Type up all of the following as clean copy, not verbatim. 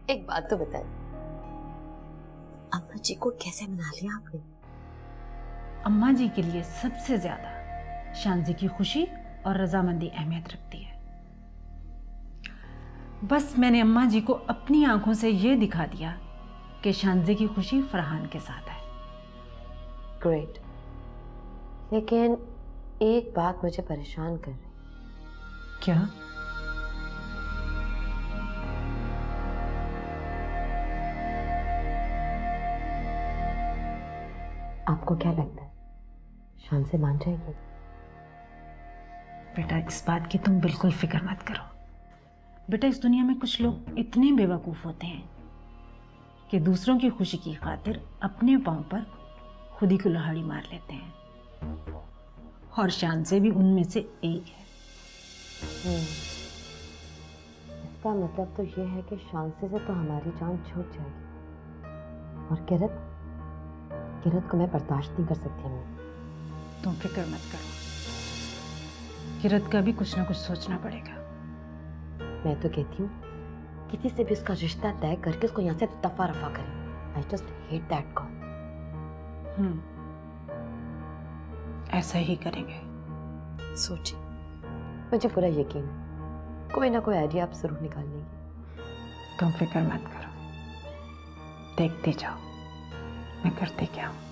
एक बात तो बताएं, अम्मा जी को कैसे मना लिया आपने? अम्मा जी के लिए सबसे ज्यादा शांजी की खुशी और रजामंदी अहमियत रखती है। बस मैंने अम्मा जी को अपनी आंखों से यह दिखा दिया कि शांजी की खुशी फरहान के साथ है। ग्रेट, लेकिन एक बात मुझे परेशान कर रही। क्या? आपको क्या लगता है शान से मान जाएगी? बेटा इस बात की तुम बिल्कुल फिक्र मत करो। बेटा इस दुनिया में कुछ लोग इतने बेवकूफ होते हैं कि दूसरों की खुशी की खातिर अपने पांव पर खुद ही कुल्हाड़ी मार लेते हैं, और शान से भी उनमें से एक है। इसका मतलब तो ये है कि शांति से तो हमारी जान छूट जाएगी, और किरत को मैं बर्दाश्त नहीं कर सकती। मैं तुम फिक्र मत करो, किरत का भी कुछ ना कुछ सोचना पड़ेगा। मैं तो कहती हूँ किसी से भी उसका रिश्ता तय करके उसको यहाँ से दफा रफा करें। I just hate that call. ऐसा ही करेंगे। सोचिए, मुझे पूरा यकीन है कोई ना कोई आइडिया आप जरूर निकाल लेंगे। तुम फिक्र मत करो, देखते जाओ मैं करती क्या हूँ।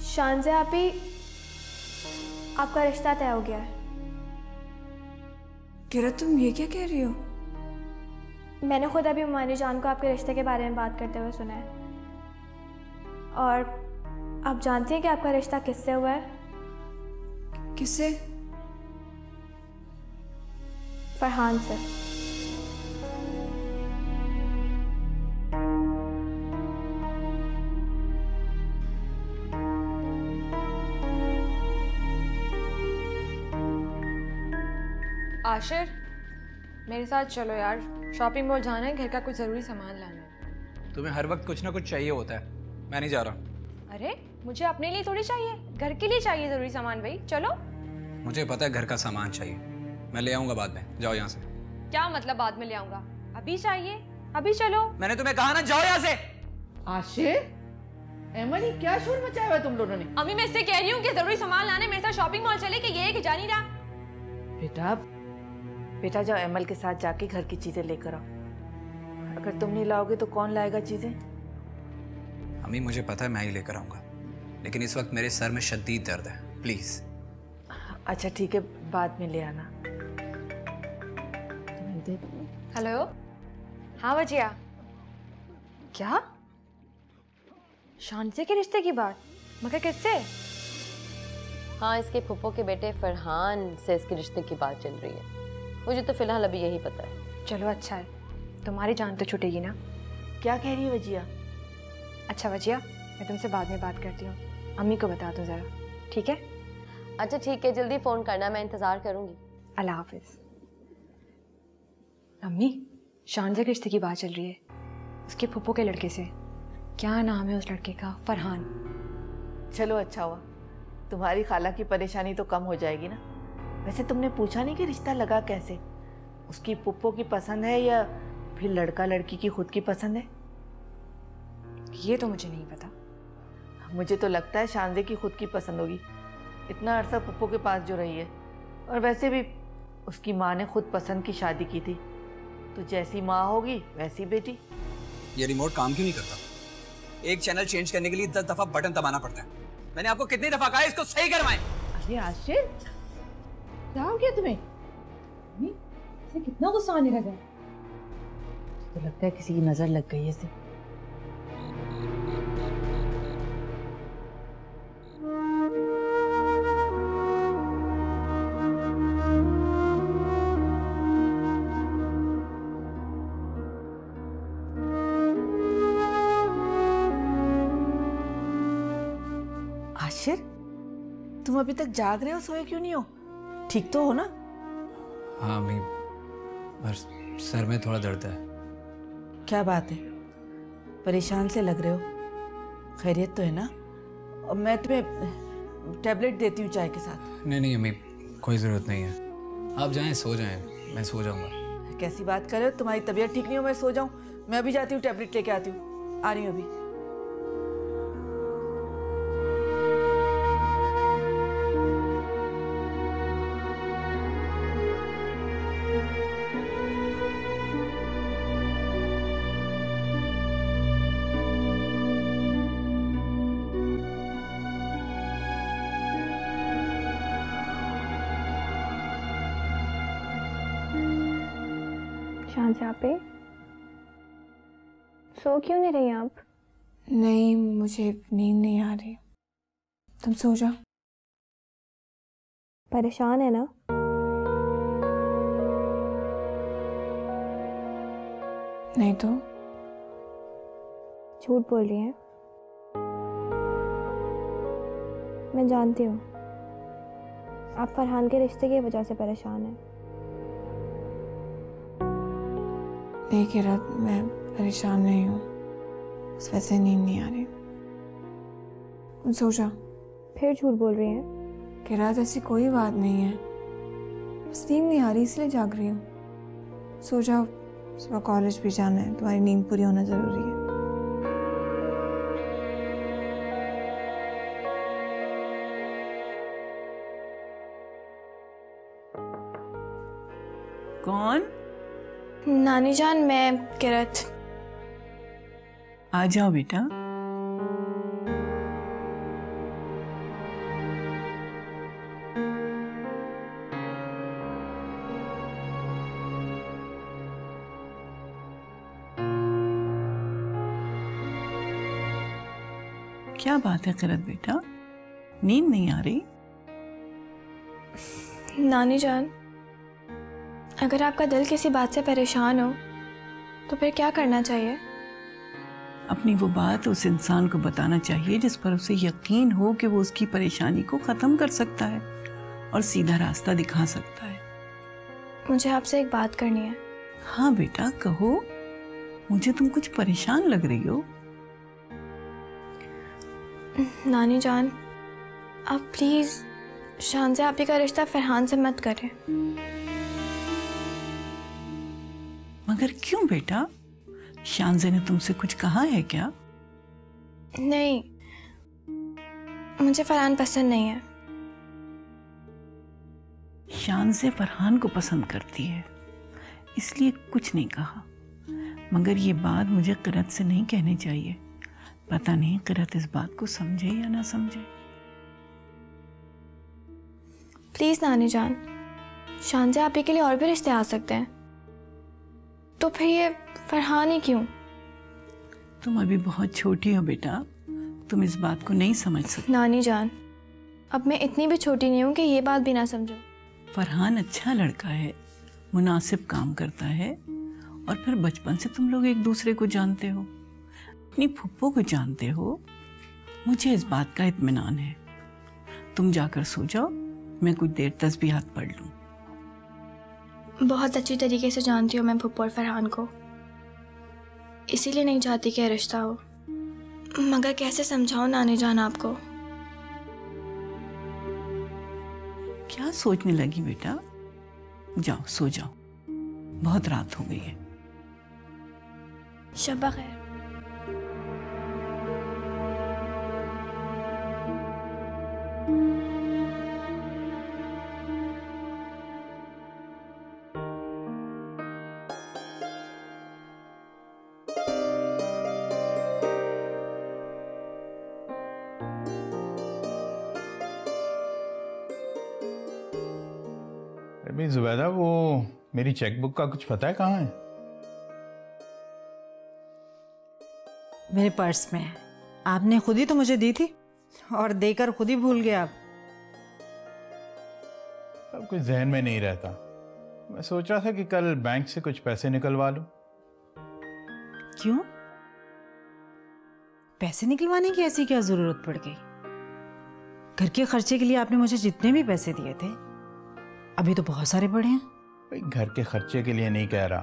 शानज़े आपी, आपका रिश्ता तय हो गया है। किरत तुम ये क्या कह रही हो? मैंने खुद अभी मानी जान को आपके रिश्ते के बारे में बात करते हुए सुना है, और आप जानती हैं कि आपका रिश्ता किससे हुआ है? किससे? फरहान से। आशिर, मेरे साथ चलो यार, शॉपिंग मॉल जाना है, घर का कुछ ज़रूरी सामान लाना है। तुम्हें हर वक्त कुछ ना कुछ चाहिए होता है, मैं नहीं जा रहा। अरे मुझे अपने लिए थोड़ी चाहिए, घर के लिए चाहिए ज़रूरी सामान भाई, चलो। मुझे पता है घर का सामान चाहिए, मैं ले आऊंगा बाद में, जाओ यहाँ से। क्या मतलब बाद में ले आऊंगा? अभी चाहिए, अभी चलो। मैंने तुम्हें कहा ना, जाओ यहाँ से। आशिर, एमन ही क्या शोर मचाया हुआ तुम लोगों ने? अम्मी मैं इससे कह रही हूँ कि जरूरी सामान लाने मेरे साथ शॉपिंग मॉल चले, कि ये है कि जा नहीं रहा। बेटा जाओ एमल के साथ जाके घर की चीजें लेकर आओ। अगर तुम नहीं लाओगे तो कौन लाएगा चीजें? अम्मी मुझे पता है मैं ही लेकर आऊंगा, लेकिन इस वक्त मेरे सर में शदीद दर्द है, प्लीज। अच्छा ठीक है, बाद में ले आना। हेलो, हाँ बजिया। क्या? शांति के रिश्ते की बात? मगर किससे? हाँ, इसके फूफो के बेटे फरहान से इसके रिश्ते की बात चल रही है। मुझे तो फिलहाल अभी यही पता है। चलो अच्छा है, तुम्हारी जान तो छूटेगी ना। क्या कह रही है वजिया? अच्छा वजिया, मैं तुमसे बाद में बात करती हूँ, अम्मी को बता दो ज़रा, ठीक है? अच्छा ठीक है, जल्दी फ़ोन करना, मैं इंतज़ार करूँगी। अल्लाह हाफिज़। अम्मी, शानज़े के रिश्ते की बात चल रही है, उसके फूफो के लड़के से। क्या नाम है उस लड़के का? फरहान। चलो अच्छा हुआ, तुम्हारी खाला की परेशानी तो कम हो जाएगी ना। वैसे तुमने पूछा नहीं कि रिश्ता लगा कैसे? उसकी पुप्पो की पसंद है या फिर लड़का लड़की की खुद की पसंद है? ये तो मुझे नहीं पता। मुझे तो लगता है शानज़े की खुद की पसंद होगी, इतना अरसा पुप्पो के पास जो रही है। और वैसे भी उसकी माँ ने खुद पसंद की शादी की थी, तो जैसी माँ होगी वैसी बेटी। ये रिमोट काम क्यों नहीं करता? एक चैनल चेंज करने के लिए 10 दफा बटन दबाना पड़ता है। मैंने आपको कितनी दफा कहा है इसको सही करवाएं। अरे आशिर, क्या हो गया तुम्हें? इसे कितना गुस्सा आने लगा? तो लगता है किसी की नजर लग गई है इसे। तुम अभी तक जाग रहे हो, सोए क्यों नहीं हो? ठीक तो हो ना? हाँ अम्मी, बस सर में थोड़ा दर्द है। क्या बात है, परेशान से लग रहे हो? खैरियत तो है ना? और मैं तुम्हें टैबलेट देती हूँ चाय के साथ। नहीं अम्मी, कोई ज़रूरत नहीं है, आप जाएं, सो जाएं, मैं सो जाऊंगा। कैसी बात कर रहे हो? तुम्हारी तबीयत ठीक नहीं हो मैं सो जाऊं? मैं अभी जाती हूँ, टैबलेट लेके आती हूँ, आ रही हूँ अभी। शांजा पे सो क्यों नहीं रही आप? नहीं, मुझे नींद नहीं आ रही। तुम सो जाओ। परेशान है ना? नहीं तो झूठ बोल रही हैं। मैं जानती हूँ आप फरहान के रिश्ते की वजह से परेशान हैं। नहीं किरत, मैं परेशान नहीं हूँ, बस वैसे नींद नहीं आ रही। तुम सो जाओ। फिर झूठ बोल रही हैं। किरत, ऐसी कोई बात नहीं है, बस नींद नहीं आ रही इसलिए जाग रही हूँ। सो जाओ, सुबह कॉलेज भी जाना है, तुम्हारी नींद पूरी होना जरूरी है। कौन? नानी जान, मैं किरत। आ जाओ बेटा। क्या बात है किरत बेटा, नींद नहीं आ रही? नानी जान, अगर आपका दिल किसी बात से परेशान हो तो फिर क्या करना चाहिए? अपनी वो बात उस इंसान को बताना चाहिए जिस पर उसे यकीन हो कि वो उसकी परेशानी को ख़त्म कर सकता है और सीधा रास्ता दिखा सकता है। मुझे आपसे एक बात करनी है। हाँ बेटा कहो, मुझे तुम कुछ परेशान लग रही हो। नानी जान, आप प्लीज़ शांजा आपी का रिश्ता फरहान से मत करें। मगर क्यों बेटा, शांजे ने तुमसे कुछ कहा है क्या? नहीं, मुझे फरहान पसंद नहीं है। शांजे फरहान को पसंद करती है इसलिए कुछ नहीं कहा, मगर ये बात मुझे किरत से नहीं कहनी चाहिए। पता नहीं किरत इस बात को समझे या ना समझे। प्लीज़ नानी जान, शांजा आपी के लिए और भी रिश्ते आ सकते हैं, तो फिर ये फरहान ही क्यों? तुम अभी बहुत छोटी हो बेटा, तुम इस बात को नहीं समझ सकती। नानी जान, अब मैं इतनी भी छोटी नहीं हूँ कि ये बात भी ना समझूं। फरहान अच्छा लड़का है, मुनासिब काम करता है, और फिर बचपन से तुम लोग एक दूसरे को जानते हो, अपनी फुप्पो को जानते हो। मुझे इस बात का इत्मीनान है। तुम जाकर सो जाओ, मैं कुछ देर तस्बीहात पढ़ लूँ। बहुत अच्छी तरीके से जानती हूँ मैं फुप्पो और फरहान को, इसीलिए नहीं चाहती कि रिश्ता हो। मगर कैसे समझाऊं नानी जान आपको? क्या सोचने लगी बेटा? जाओ सो जाओ, बहुत रात हो गई है। शब्बा खैर। अभी जुबैदा, वो मेरी चेकबुक का कुछ पता है कहाँ है? मेरे पर्स में है। आपने खुद ही तो मुझे दी थी और देकर खुद ही भूल गए आप। अब कुछ जहन में नहीं रहता। मैं सोच रहा था कि कल बैंक से कुछ पैसे निकलवा लूं। क्यों? पैसे निकलवाने की ऐसी क्या जरूरत पड़ गई? घर के खर्चे के लिए आपने मुझे जितने भी पैसे दिए थे अभी तो बहुत सारे पड़े हैं। भाई घर के खर्चे के लिए नहीं कह रहा,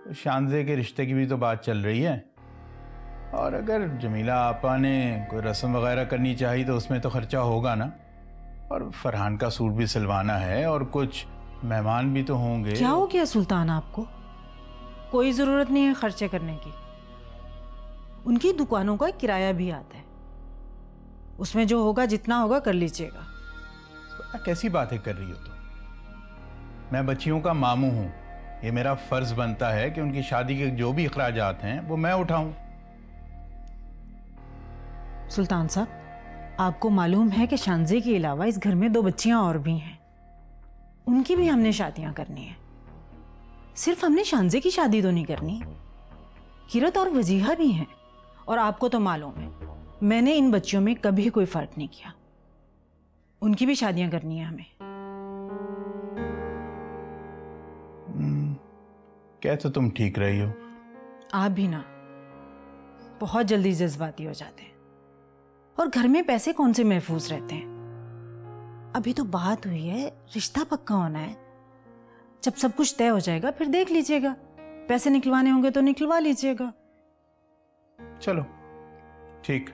तो शानजे के रिश्ते की भी तो बात चल रही है। और अगर जमीला आपा ने कोई रस्म वगैरह करनी चाहिए तो उसमें तो खर्चा होगा ना। और फरहान का सूट भी सिलवाना है और कुछ मेहमान भी तो होंगे। क्या हो गया सुल्तान आपको? कोई ज़रूरत नहीं है खर्चे करने की। उनकी दुकानों का किराया भी आता है, उसमें जो होगा जितना होगा कर लीजिएगा। कैसी बातें कर रही हो तुम? मैं बच्चियों का मामू हूँ, ये मेरा फर्ज बनता है कि उनकी शादी के जो भी अखराजात हैं वो मैं उठाऊं। सुल्तान साहब, आपको मालूम है कि शानजे के अलावा इस घर में 2 बच्चियां और भी हैं, उनकी भी हमने शादियां करनी है। सिर्फ हमने शानजे की शादी तो नहीं करनी, किरत और वजीहा भी हैं। और आपको तो मालूम है मैंने इन बच्चियों में कभी कोई फर्क नहीं किया, उनकी भी शादियां करनी है हमें। क्या तो तुम ठीक रही हो। आप भी ना बहुत जल्दी जज्बाती हो जाते हैं, और घर में पैसे कौन से महफूज रहते हैं। अभी तो बात हुई है, रिश्ता पक्का होना है। जब सब कुछ तय हो जाएगा फिर देख लीजिएगा, पैसे निकलवाने होंगे तो निकलवा लीजिएगा। चलो ठीक।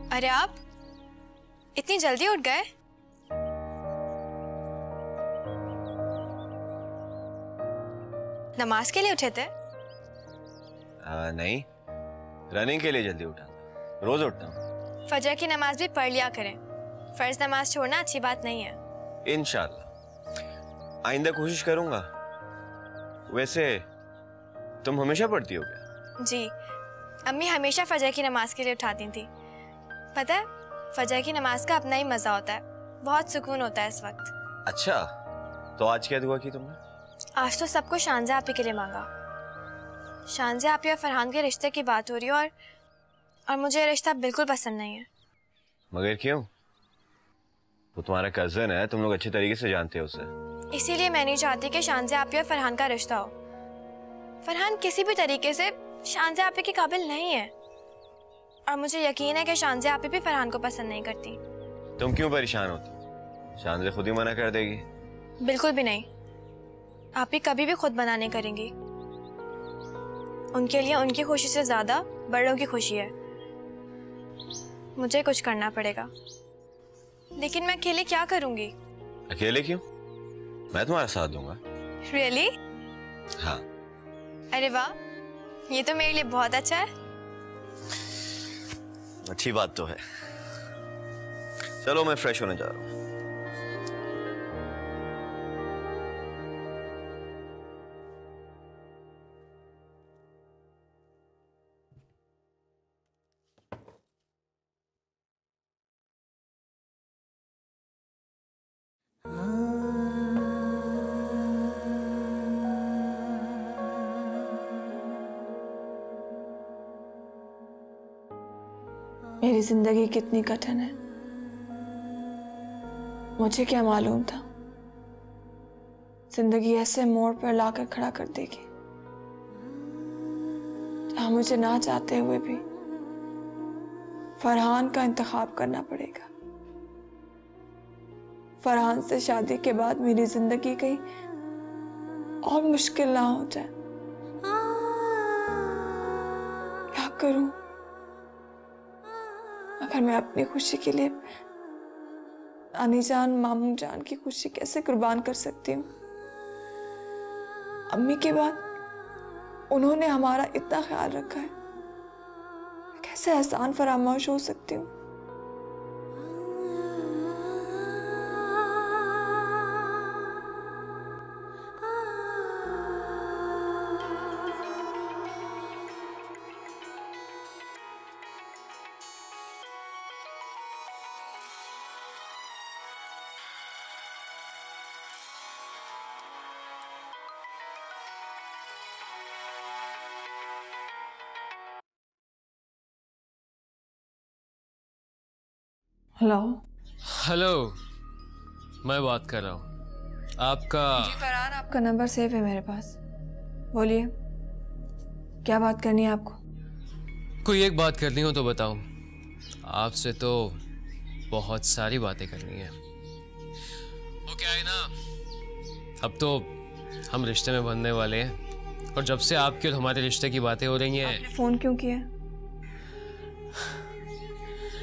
अरे आप इतनी जल्दी उठ गए? नमाज के लिए उठे थे? नहीं, रनिंग के लिए जल्दी उठा था। रोज उठता हूँ। फजर की नमाज भी पढ़ लिया करें, फर्ज नमाज छोड़ना अच्छी बात नहीं है। इंशाल्लाह आइंदा कोशिश करूंगा। वैसे तुम हमेशा पढ़ती हो क्या? जी, अम्मी हमेशा फजर की नमाज के लिए उठाती थी। पता है, फजर की नमाज का अपना ही मजा होता है, बहुत सुकून होता है इस वक्त। अच्छा, तो आज क्या दुआ की तुमने? आज तो सब कुछ शानजे आपी के लिए मांगा। शानजे आपी और फरहान के रिश्ते की बात हो रही है, और मुझे ये रिश्ता बिल्कुल पसंद नहीं है। मगर क्यों? वो तुम्हारा कजन है, तुम लोग अच्छे तरीके से जानते हो उसे। इसीलिए मैं नहीं चाहती कि शानजे आपी और फरहान का रिश्ता हो। फरहान किसी भी तरीके से शानजे आपी के काबिल नहीं है, और मुझे यकीन है कि शानजे आपी भी फरहान को पसंद नहीं करती। तुम क्यों परेशान होती? शानजे खुद ही मना कर देगी। बिल्कुल भी नहीं, आप ही कभी भी खुद मना नहीं करेंगी। उनके लिए उनकी खुशी से ज्यादा बड़ों की खुशी है। मुझे कुछ करना पड़ेगा, लेकिन मैं अकेले क्या करूंगी? अकेले क्यों? मैं तुम्हारा साथ दूंगा। रियली? हाँ। अरे वाह, ये तो मेरे लिए बहुत अच्छा है। अच्छी बात तो है। चलो मैं फ्रेश होने जा रहा हूँ। मेरी जिंदगी कितनी कठिन है, मुझे क्या मालूम था जिंदगी ऐसे मोड़ पर लाकर खड़ा कर देगी जहां मुझे ना चाहते हुए भी फरहान का इंतखाब करना पड़ेगा। फरहान से शादी के बाद मेरी जिंदगी कहीं और मुश्किल ना हो जाए। क्या करूं? अगर मैं अपनी खुशी के लिए नानी जान मामू जान की खुशी कैसे कुर्बान कर सकती हूँ? अम्मी के बाद उन्होंने हमारा इतना ख्याल रखा है, कैसे एहसान फरामोश हो सकती हूँ। हेलो हेलो, मैं बात कर रहा हूँ। आपका? जी फरहान, आपका नंबर सेव है मेरे पास। बोलिए, क्या बात करनी है आपको? कोई एक बात करनी हो तो बताऊं। आपसे तो बहुत सारी बातें करनी है। वो क्या है ना, अब तो हम रिश्ते में बंधने वाले हैं, और जब से आपके और हमारे रिश्ते की बातें हो रही हैं। आपने फोन क्यों किया?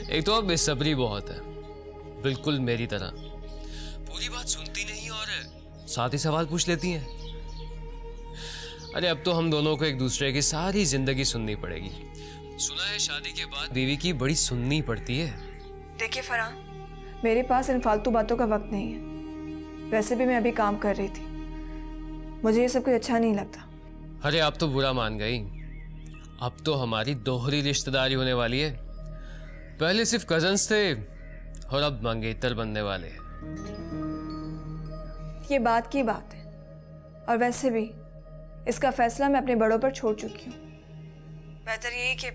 एक तो आप बेसब्री बहुत है, बिल्कुल मेरी तरह। पूरी बात सुनती नहीं और साथ ही सवाल पूछ लेती हैं। अरे अब तो हम दोनों को एक दूसरे की सारी जिंदगी सुननी पड़ेगी। सुना है शादी के बाद बीवी की बड़ी सुननी पड़ती है। देखिए फरहान, मेरे पास इन फालतू बातों का वक्त नहीं है। वैसे भी मैं अभी काम कर रही थी, मुझे ये सब कुछ अच्छा नहीं लगता। अरे आप तो बुरा मान गई। अब तो हमारी दोहरी रिश्तेदारी होने वाली है। पहले सिर्फ कजन्स थे और अब मंगेतर बनने वाले हैं। ये बात की बात है, और wैसे भी इसका फैसला मैं अपने बड़ों पर छोड़ चुकी हूँ। बेहतर यही कि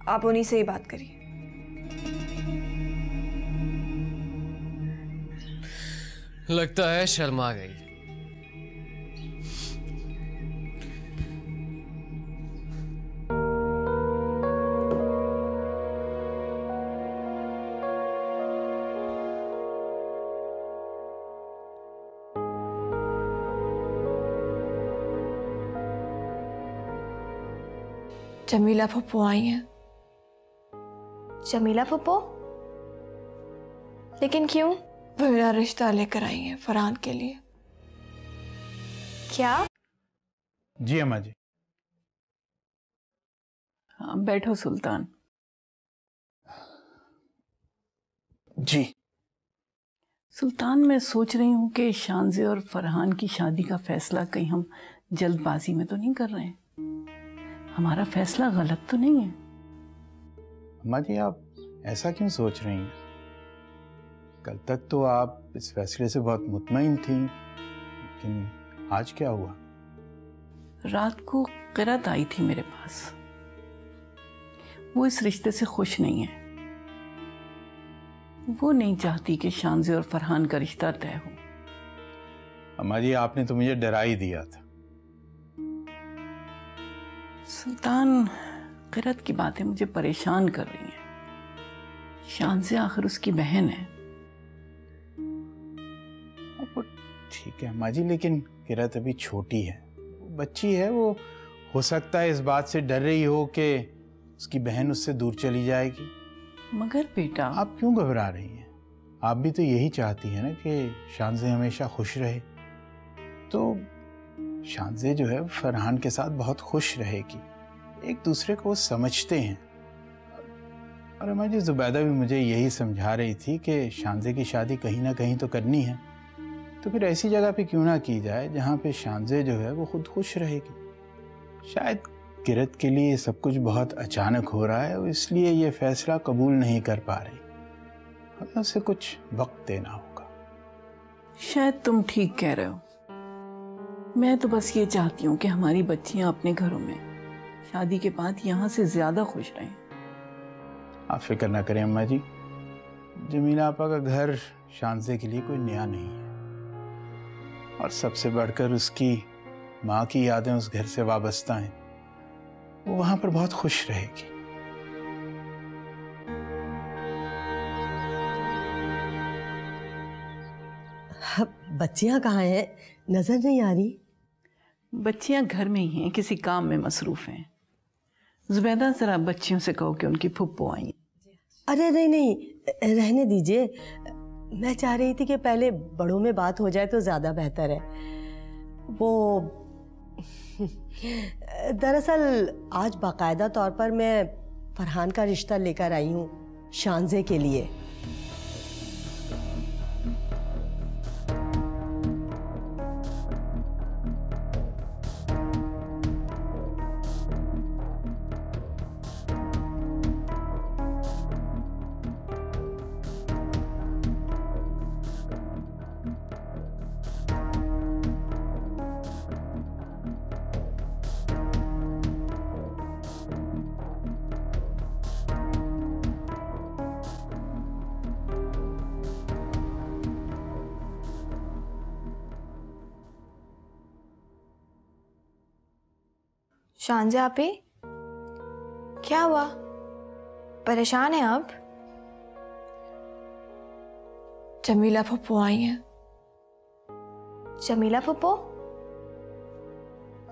आप उन्हीं से ही बात करिए। लगता है शर्मा गई। जमीला फुप्पो आई हैं। जमीला फुप्पो? लेकिन क्यों? वो मेरा रिश्ता लेकर आई हैं फरहान के लिए। क्या? जी अम्मा जी। हाँ बैठो सुल्तान। जी सुल्तान, मैं सोच रही हूँ कि शानजे और फरहान की शादी का फैसला कहीं हम जल्दबाजी में तो नहीं कर रहे हैं? हमारा फैसला गलत तो नहीं है? अम्मा जी, आप ऐसा क्यों सोच रही हैं? कल तक तो आप इस फैसले से बहुत मुतमईन थी, लेकिन आज क्या हुआ? रात को किरत आई थी मेरे पास। वो इस रिश्ते से खुश नहीं है। वो नहीं चाहती कि शानजे और फरहान का रिश्ता तय हो। अम्मा जी, आपने तो मुझे डरा ही दिया था। सुल्तान, किरत की बातें मुझे परेशान कर रही हैं। शानजे आखिर उसकी बहन है। ठीक है अम्मा जी, लेकिन किरत अभी छोटी है, बच्ची है। वो हो सकता है इस बात से डर रही हो कि उसकी बहन उससे दूर चली जाएगी। मगर बेटा, आप क्यों घबरा रही हैं? आप भी तो यही चाहती हैं ना कि शानजे हमेशा खुश रहे। तो शानजे जो है फरहान के साथ बहुत खुश रहेगी। एक दूसरे को समझते हैं। और अम्मा जी, जुबैदा भी मुझे यही समझा रही थी कि शानजे की शादी कहीं ना कहीं तो करनी है। तो फिर ऐसी जगह पे क्यों ना की जाए जहाँ पे शानजे जो है वो खुद खुश रहेगी। शायद किरत के लिए सब कुछ बहुत अचानक हो रहा है, और इसलिए ये फैसला कबूल नहीं कर पा रही। हमें उसे कुछ वक्त देना होगा। शायद तुम ठीक कह रहे हो। मैं तो बस ये चाहती हूँ कि हमारी बच्चियाँ अपने घरों में शादी के बाद यहाँ से ज्यादा खुश रहें। आप फिक्र ना करें अम्मा जी, जमीला आपा का घर शानजे के लिए कोई नया नहीं है, और सबसे बढ़कर उसकी माँ की यादें उस घर से वाबस्ता हैं। वो वहां पर बहुत खुश रहेगी। बच्चियां कहाँ हैं? नजर नहीं आ रही। बच्चियां घर में ही हैं, किसी काम में मसरूफ हैं। जुबैदा, जरा बच्चियों से कहो कि उनकी फुप्पो आई। अरे नहीं नहीं, रहने दीजिए। मैं चाह रही थी कि पहले बड़ों में बात हो जाए तो ज़्यादा बेहतर है। वो दरअसल आज बाकायदा तौर पर मैं फरहान का रिश्ता लेकर आई हूँ शानजे के लिए। शानजे आपी, क्या हुआ? परेशान है आप? जमीला फुप्पो आई हैं। जमीला फुप्पो?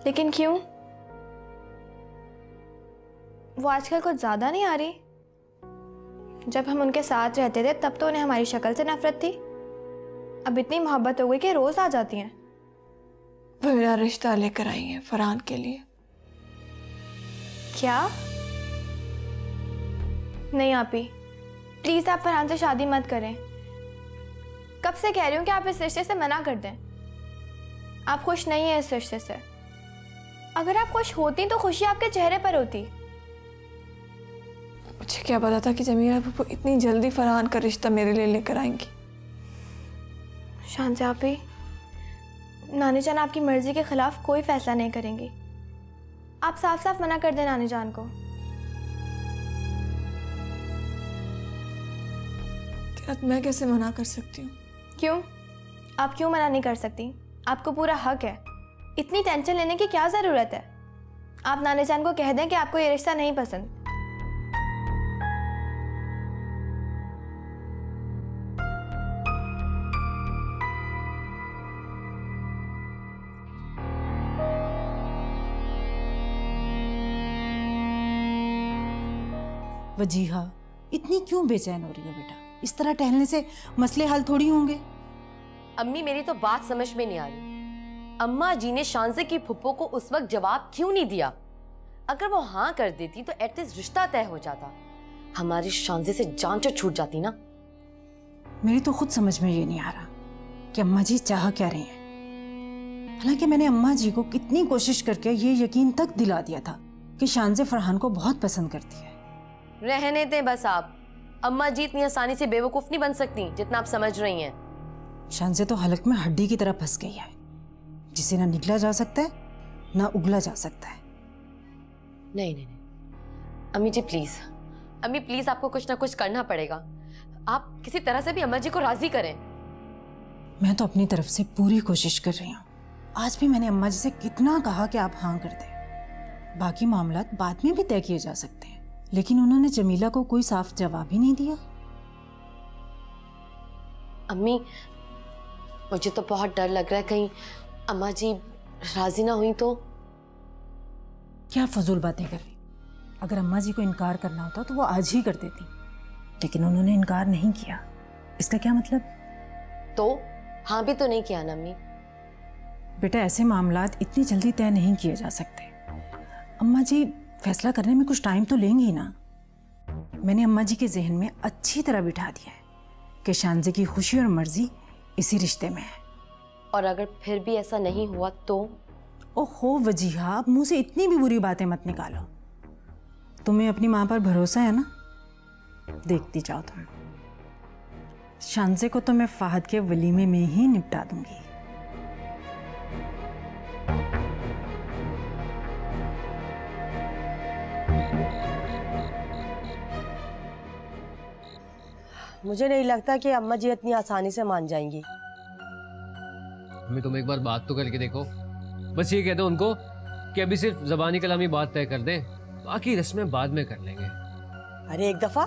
लेकिन क्यों? वो आजकल कुछ ज्यादा नहीं आ रही? जब हम उनके साथ रहते थे तब तो उन्हें हमारी शक्ल से नफरत थी। अब इतनी मोहब्बत हो गई कि रोज आ जाती हैं। वो मेरा रिश्ता लेकर आई हैं फरहान के लिए। क्या? नहीं आपी, प्लीज आप फरहान से शादी मत करें। कब से कह रही हूँ कि आप इस रिश्ते से मना कर दें। आप खुश नहीं है इस रिश्ते से। अगर आप खुश होती तो खुशी आपके चेहरे पर होती। मुझे क्या पता था कि जमीला फुप्पो इतनी जल्दी फरहान का रिश्ता मेरे लिए लेकर आएंगी। शानजे आपी, नानी जान आपकी मर्जी के खिलाफ कोई फैसला नहीं करेंगी। आप साफ साफ मना कर दें नानी जान को। मैं कैसे मना कर सकती हूँ? क्यों? आप क्यों मना नहीं कर सकती? आपको पूरा हक है। इतनी टेंशन लेने की क्या जरूरत है? आप नानी जान को कह दें कि आपको ये रिश्ता नहीं पसंद। वजीहा, इतनी क्यों बेचैन हो रही हो बेटा? इस तरह टहलने से मसले हल थोड़ी होंगे। अम्मी, मेरी तो बात समझ में नहीं आ रही। अम्मा जी ने शानजे की फुप्पो को उस वक्त जवाब क्यों नहीं दिया? अगर वो हाँ कर देती तो एटलीस्ट रिश्ता तय हो जाता। हमारी शानजे से जान तो छूट जाती ना। मेरी तो खुद समझ में ये नहीं आ रहा कि अम्मा जी चाह क्या रही हैं। हालांकि मैंने अम्मा जी को कितनी कोशिश करके ये यकीन तक दिला दिया था कि शानजे फरहान को बहुत पसंद करती है। रहने दें बस आप। अम्मा जी इतनी आसानी से बेवकूफ नहीं बन सकती जितना आप समझ रही हैं। शानजे तो हलक में हड्डी की तरह फंस गई है, जिसे ना निकला जा सकता है ना उगला जा सकता है। नहीं नहीं नहीं अम्मी जी प्लीज, अम्मी प्लीज, आपको कुछ ना कुछ करना पड़ेगा। आप किसी तरह से भी अम्मा जी को राजी करें। मैं तो अपनी तरफ से पूरी कोशिश कर रही हूँ। आज भी मैंने अम्मा जी से कितना कहा कि आप हाँ कर दें। बाकी मामला बाद में भी तय किए जा सकते हैं, लेकिन उन्होंने जमीला को कोई साफ जवाब ही नहीं दिया। अम्मी, मुझे तो बहुत डर लग रहा है कहीं अम्मा जी राजी ना हुई तो। क्या फजूल बातें कर रही? अगर अम्मा जी को इनकार करना होता तो वो आज ही कर देती, लेकिन उन्होंने इनकार नहीं किया। इसका क्या मतलब? तो हाँ भी तो नहीं किया ना अम्मी। बेटा, ऐसे मामलात इतनी जल्दी तय नहीं किए जा सकते। अम्मा जी फैसला करने में कुछ टाइम तो लेंगी ना। मैंने अम्मा जी के जहन में अच्छी तरह बिठा दिया है कि शानजे की खुशी और मर्जी इसी रिश्ते में है। और अगर फिर भी ऐसा नहीं हुआ तो? ओहो वजीहा, अब मुंह से इतनी भी बुरी बातें मत निकालो। तुम्हें अपनी माँ पर भरोसा है ना? देखती जाओ तुम। शानजे को तो मैं फाहद के वलीमे में ही निपटा दूंगी। मुझे नहीं लगता कि अम्मा जी इतनी आसानी से मान जाएंगी। तुम एक बार बात तो करके देखो। बस ये कह दो उनको कि अभी सिर्फ ज़बानी कलामी बात तय कर दें, बाकी रस्में बाद में कर लेंगे। अरे एक दफा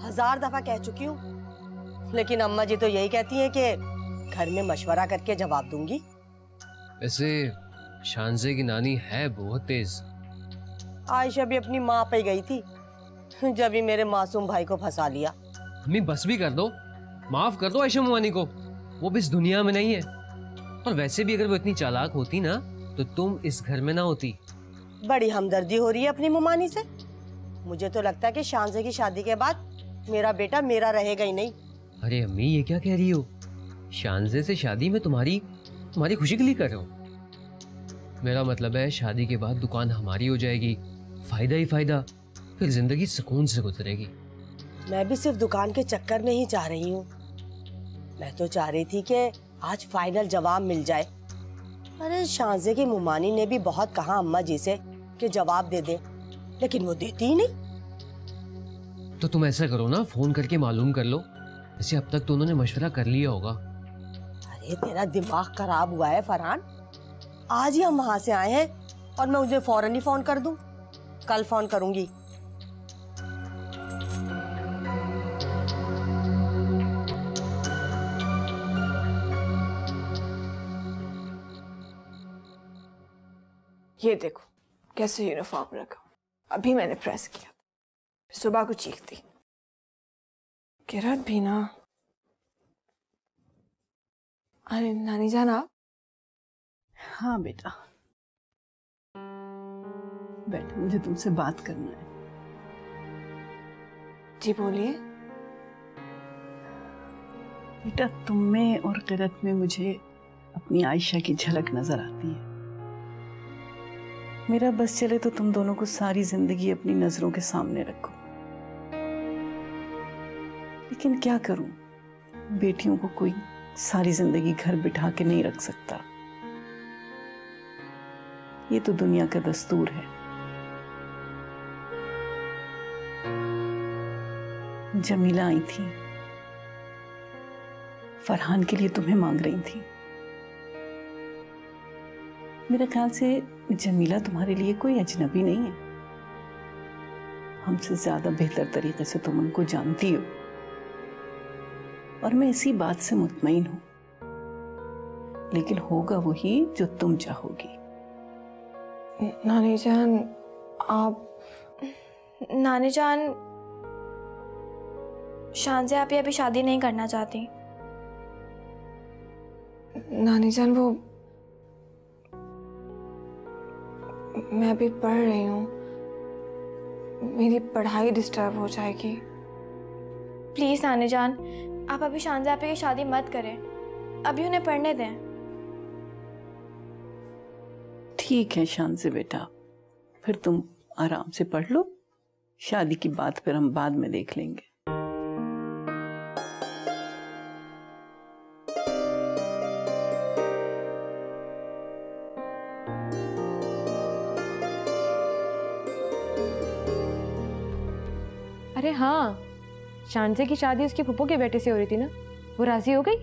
1000 दफा कह चुकी हूँ, लेकिन अम्मा जी तो यही कहती हैं कि घर में मशवरा करके जवाब दूंगी। वैसे शानजे की नानी है बहुत तेज। आयशा भी अपनी माँ पे गई थी जब ही मेरे मासूम भाई को फंसा लिया। अम्मी बस भी कर दो, माफ कर दो आयशा मुआनी को। वो भी इस दुनिया में नहीं है। और वैसे भी अगर वो इतनी चालाक होती ना तो तुम इस घर में ना होती। बड़ी हमदर्दी हो रही है अपनी मुमानी से। मुझे तो लगता है कि शांजे की शादी के बाद मेरा बेटा मेरा रहेगा ही नहीं। अरे अम्मी, ये क्या कह रही हो? शांजे से शादी मैं तुम्हारी खुशी के लिए कर रहा हूँ। मेरा मतलब है शादी के बाद दुकान हमारी हो जाएगी, फायदा ही फायदा, फिर जिंदगी सुकून से गुजरेगी। मैं भी सिर्फ दुकान के चक्कर में ही चाह रही हूँ। मैं तो चाह रही थी कि आज फाइनल जवाब मिल जाए। अरे शांजे की मुमानी ने भी बहुत कहा अम्मा जी से कि जवाब दे दे, लेकिन वो देती ही नहीं। तो तुम ऐसा करो ना, फोन करके मालूम कर लो। वैसे अब तक तो उन्होंने मशवरा कर लिया होगा। अरे तेरा दिमाग खराब हुआ है फरहान। आज ही हम वहां से आए हैं और मैं उन्हें फौरन ही फोन कर दूं। कल फोन करूंगी। ये देखो कैसे यूनिफॉर्म रखा, अभी मैंने प्रेस किया, सुबह को चीखती। किरण भी ना। अरे नानी जान आप? हाँ बेटा, बेटा मुझे तुमसे बात करना है। जी बोलिए। बेटा तुम में और किरत में मुझे अपनी आयशा की झलक नजर आती है। मेरा बस चले तो तुम दोनों को सारी जिंदगी अपनी नजरों के सामने रखो, लेकिन क्या करूं, बेटियों को कोई सारी जिंदगी घर बिठा के नहीं रख सकता। ये तो दुनिया का दस्तूर है। जमीला आई थी, फरहान के लिए तुम्हें मांग रही थी। मेरे ख्याल से जमीला तुम्हारे लिए कोई अजनबी नहीं है। हमसे ज्यादा बेहतर तरीके से तुम उनको जानती हो, और मैं इसी बात से मुतमईन हूं। लेकिन होगा वही जो तुम चाहोगी। नानी जान आप? नानी जान, शांजे आप अभी शादी नहीं करना चाहती। नानी जान वो मैं अभी पढ़ रही हूँ, मेरी पढ़ाई डिस्टर्ब हो जाएगी। प्लीज नानी जान, आप अभी शांजे आप की शादी मत करें, अभी उन्हें पढ़ने दें। ठीक है शांजे बेटा, फिर तुम आराम से पढ़ लो। शादी की बात फिर हम बाद में देख लेंगे। अरे हाँ, शांजे की शादी उसके फूफो के बेटे से हो रही थी ना, वो राजी हो गई?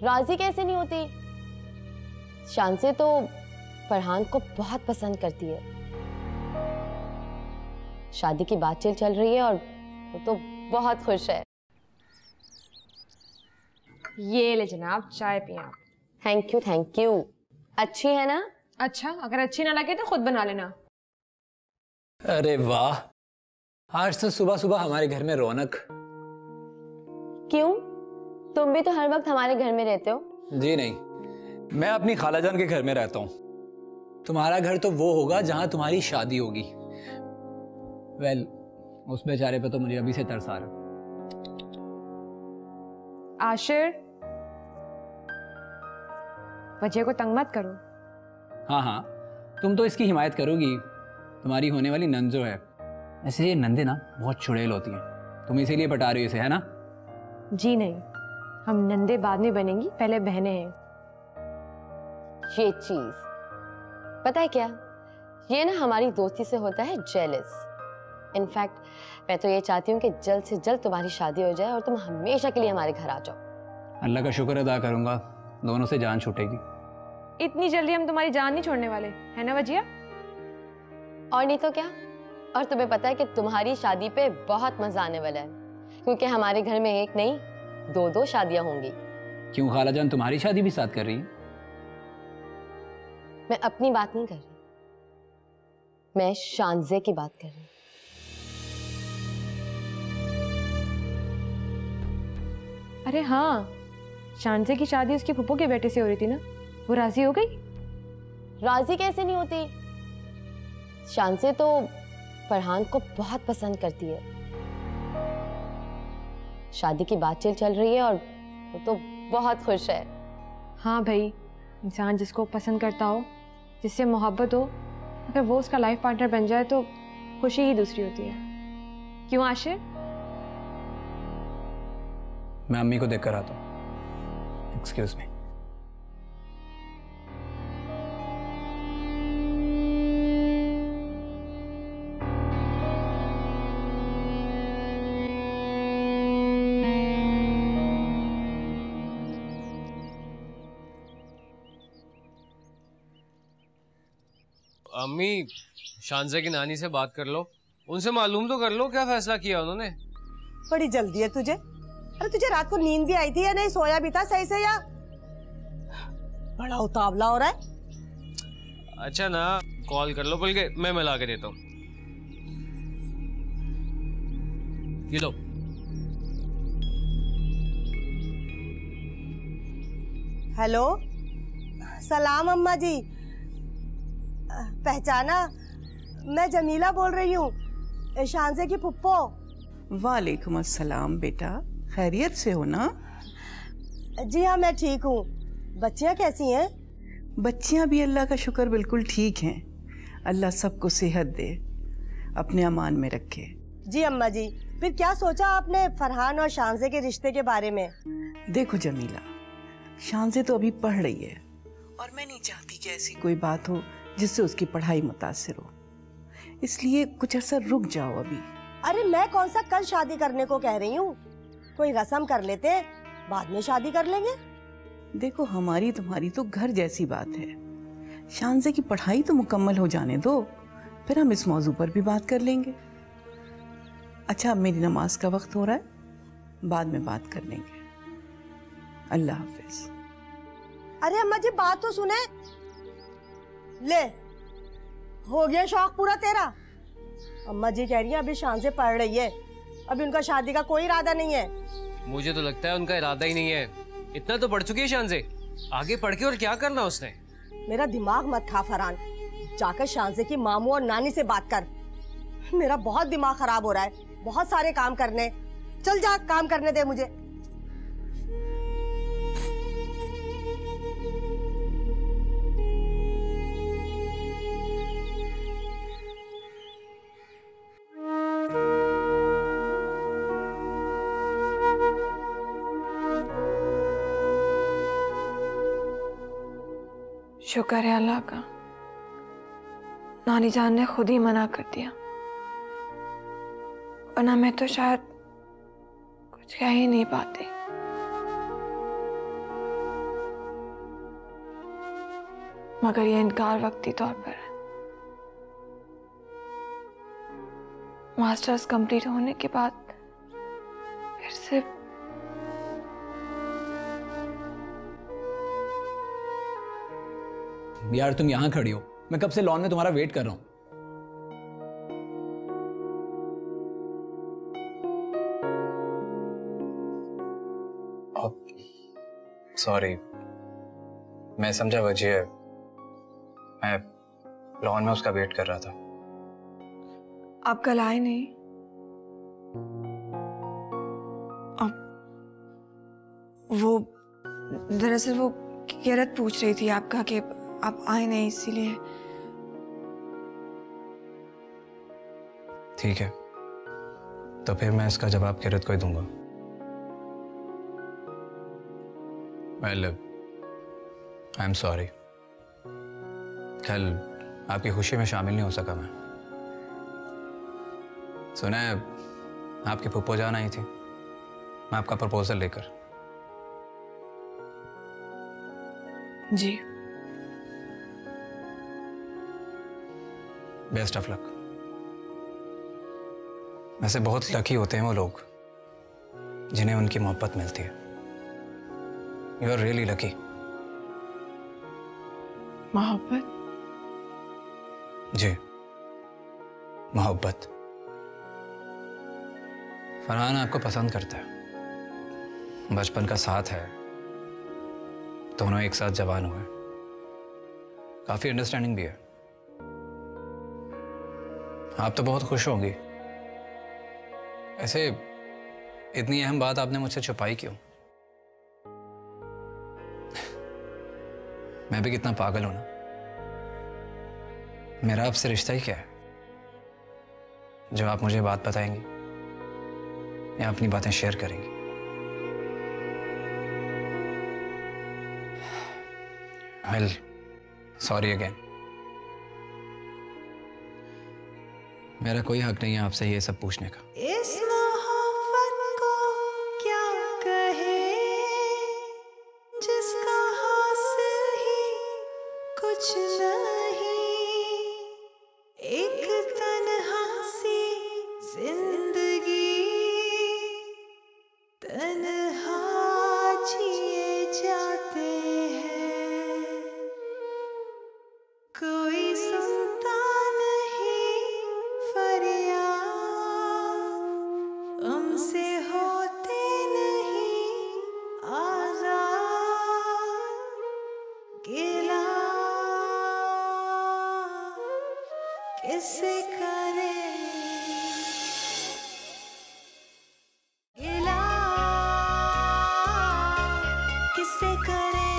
राजी कैसे नहीं होती? शांजे तो फरहान को बहुत पसंद करती है। शादी की बातचीत चल रही है और वो तो बहुत खुश है। ये ले जनाब, चाय पिए आप। Thank you thank you. अच्छी है ना? अच्छा, अगर अच्छी ना लगे तो खुद बना लेना। अरे वाह, आज तो सुबह सुबह हमारे घर में रौनक। क्यों? तुम भी तो हर वक्त हमारे घर में रहते हो। जी नहीं, मैं अपनी खालाजान के घर में रहता हूँ। तुम्हारा घर तो वो होगा जहां तुम्हारी शादी होगी। वेल, उस बेचारे पे तो मुझे अभी से तरस आ रहा। आशिर, वजह को तंग मत करो। हाँ हाँ, तुम तो इसकी हिमायत करोगी। तुम्हारी होने वाली नंद जो है, ऐसे ये नंदे ना बहुत चुड़ैल होती हैं। तुम इसीलिए पटा रही हो इसे, है ना? जी नहीं, हम नंदे बाद में बनेंगी, पहले बहनें हैं। ये चीज पता है क्या, ये ना हमारी दोस्ती से होता है जेलस। इनफैक्ट मैं तो ये चाहती हूँ कि जल्द से जल्द तुम्हारी शादी हो जाए और तुम हमेशा के लिए हमारे घर आ जाओ। अल्लाह का शुक्र अदा करूंगा, दोनों से जान छूटेगी। इतनी जल्दी हम तुम्हारी जान नहीं छोड़ने वाले, है ना वजिया? और नहीं तो क्या। और तुम्हें पता है कि तुम्हारी शादी पे बहुत मजा आने वाला है, क्योंकि हमारे घर में एक नहीं दो दो शादियां होंगी। क्यों खालाजान तुम्हारी शादी भी साथ कर रही है? मैं अपनी बात नहीं कर रही, मैं शांजे की बात कर रही हूँ। अरे हाँ, शांजे की शादी उसके फूफो के बेटे से हो रही थी ना, वो राजी हो गई? राजी कैसे नहीं होती? शांसे तो फरहान को बहुत पसंद करती है। शादी की बातचीत चल रही है और वो तो बहुत खुश है। हाँ भाई, इंसान जिसको पसंद करता हो, जिससे मोहब्बत हो, अगर वो उसका लाइफ पार्टनर बन जाए तो खुशी ही दूसरी होती है। क्यों आशिर? मैं अम्मी को देखकर आता हूँ। Excuse me. अम्मी, शांजा की नानी से बात कर लो, उनसे मालूम तो कर लो क्या फैसला किया उन्होंने। बड़ी जल्दी है तुझे। अरे तुझे रात को नींद भी आई थी या नहीं? सोया भी था सही से या बड़ा उतावला हो रहा है? अच्छा ना, कॉल कर लो, बल्कि मैं मिला के देता हूँ। ये लो। हेलो, सलाम अम्मा जी। पहचाना? मैं जमीला बोल रही हूँ, शांजे की फुप्पो। वालेकुम अस्सलाम बेटा, खैरियत से हो ना? जी हाँ, मैं ठीक हूँ। बच्चियाँ कैसी हैं? बच्चियाँ भी अल्लाह का शुक्र बिल्कुल ठीक हैं। अल्लाह सबको सेहत दे, अपने अमान में रखे। जी अम्मा जी, फिर क्या सोचा आपने फरहान और शांजे के रिश्ते के बारे में? देखो जमीला, शांजे तो अभी पढ़ रही है और मैं नहीं चाहती कि ऐसी कोई बात हो जिससे उसकी पढ़ाई मुतासिर हो, इसलिए कुछ अर्सा रुक जाओ अभी। अरे मैं कौन सा कल शादी करने को कह रही हूँ, कोई रस्म कर लेते, बाद में शादी कर लेंगे। देखो हमारी तुम्हारी तो घर जैसी बात है, शांजे की पढ़ाई तो मुकम्मल हो जाने दो, फिर हम इस मौजू पर भी बात कर लेंगे। अच्छा, अब मेरी नमाज का वक्त हो रहा है, बाद में बात कर लेंगे। अल्लाह हाफिज। अरे अम्मा जी बात तो सुने। ले, हो गया शौक पूरा तेरा? अम्मा जी कह रही है अभी शांजे पढ़ रही है, अभी उनका शादी का कोई इरादा नहीं है। मुझे तो लगता है उनका इरादा ही नहीं है। इतना तो पढ़ चुकी है शांजे, आगे पढ़ के और क्या करना उसने। मेरा दिमाग मत खा फरहान, जाकर शांजे की मामू और नानी से बात कर। मेरा बहुत दिमाग खराब हो रहा है, बहुत सारे काम करने। चल जा, काम करने दे मुझे। शुक्र है अल्लाह का, नानी जान ने खुद ही मना कर दिया, वरना मैं तो शायद कुछ कह ही नहीं पाती। मगर ये इनकार वक्ती तौर पर है। मास्टर्स कंप्लीट होने के बाद फिर से यार तुम यहाँ खड़ी हो, मैं कब से लॉन में तुम्हारा वेट कर रहा हूँ। सॉरी, मैं समझा वजह है, मैं लॉन में उसका वेट कर रहा था। आप कल आए नहीं? वो दरअसल वो किरत पूछ रही थी आपका कि आप आए नहीं, इसीलिए। ठीक है, तो फिर मैं इसका जवाब किरत को ही दूंगा। Well, आई एम सॉरी, कल आपकी खुशी में शामिल नहीं हो सका मैं। सुना है आपकी फुप्पो जान आई थी, मैं आपका प्रपोजल लेकर। जी, बेस्ट ऑफ लक। वैसे बहुत लकी होते हैं वो लोग जिन्हें उनकी मोहब्बत मिलती है। You are really lucky. मोहब्बत? जी, मोहब्बत। फरहान आपको पसंद करता है, बचपन का साथ है, दोनों एक साथ जवान हुए, काफी अंडरस्टैंडिंग भी है। आप तो बहुत खुश होंगी। ऐसे इतनी अहम बात आपने मुझसे छुपाई क्यों? मैं भी कितना पागल हूं ना। मेरा आपसे रिश्ता ही क्या है जो आप मुझे बात बताएंगी या अपनी बातें शेयर करेंगी? Well, sorry again. मेरा कोई हक नहीं है आपसे ये सब पूछने का। इस मोहब्बत को क्या कहे जिसका हासिल ही कुछ नहीं, एक तन्हा सी जिंदगी तन्हा जिए जाते हैं, कोई सुनता नहीं फरियाद, हमसे होते नहीं आजाद, गिला किसे करे, गिला किसे करे।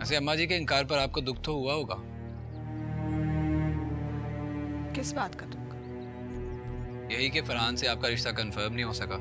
ऐसे अम्मा जी के इनकार पर आपको दुख तो हुआ होगा। किस बात का दुख? यही कि फरहान से आपका रिश्ता कंफर्म नहीं हो सका।